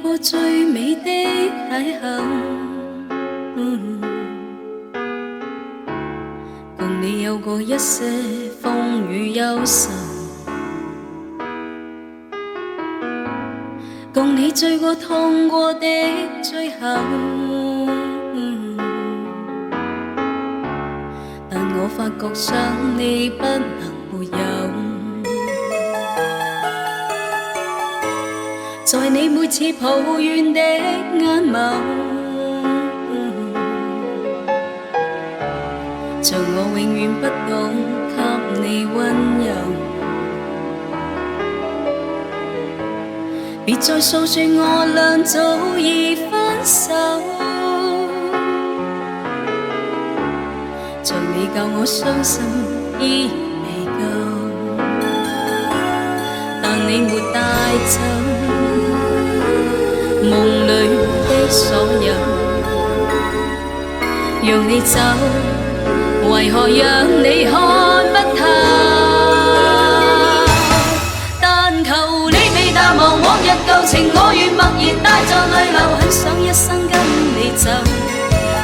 過最美的邂逅，共你有過一些風雨憂愁，共你醉過痛過的最後，但我發覺想你不能沒有。在你每次抱怨的眼眸，像我永遠不懂給你溫柔。別再訴說我倆早已分手，像你教我傷心依然未夠，但你沒帶走夢裏的所有，讓你走，為何讓你看不透？但求你未淡忘往日舊情，我願默然帶着淚流，很想一生跟你走。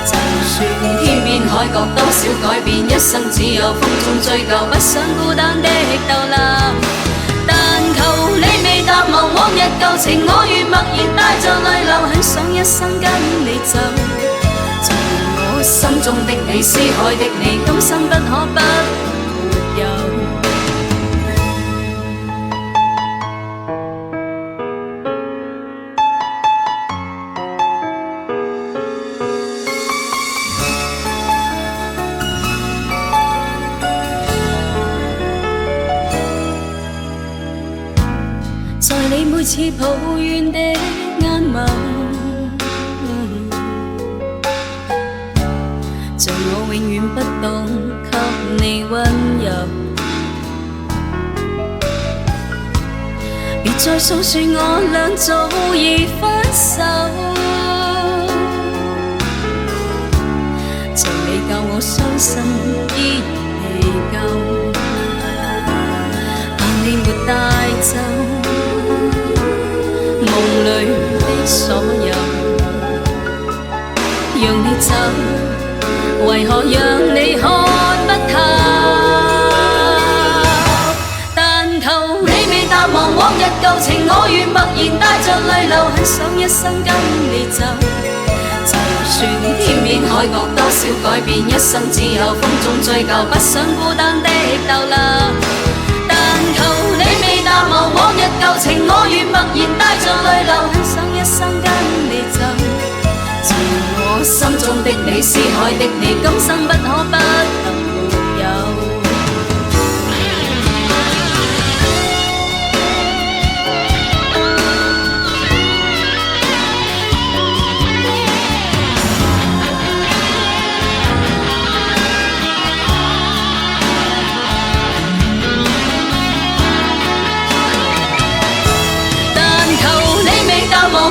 就算天邊海角多少改變，一生只有風中追究，不想孤單的逗留。但求你未淡忘往日舊情，我願默然帶着淚流，很想一生跟你走。就我心中的你，思海的你，今生不可不沒有。在你每次抱怨的眼眸，像我永遠不懂給你溫柔。別再訴說我倆早已分手，像你教我傷心依然未夠，但你沒帶走夢裏的所有，讓你走，為何讓你看不透？但求你未淡忘往日舊情，我願默然帶着淚流，很想一生跟你走。就算天邊海角多少改變，一生只有風中追究，不想孤單的逗留。但求你未淡忘往日舊情，我願默然帶着淚流，很想一生跟你走。就我心中的你，思海的你，今生不可不能沒有。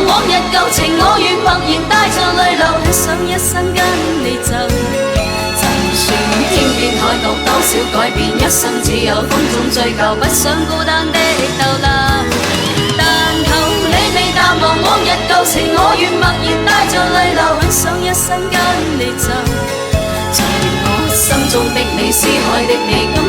往日舊情，我願默然帶着淚流，很想一生跟你走。就算天邊海角多少改變，一生只有風中追究，不想孤單的逗留。但求你未淡忘往日舊情，我願默然帶着淚流，很想一生跟你走。在我心中的你，思海的你。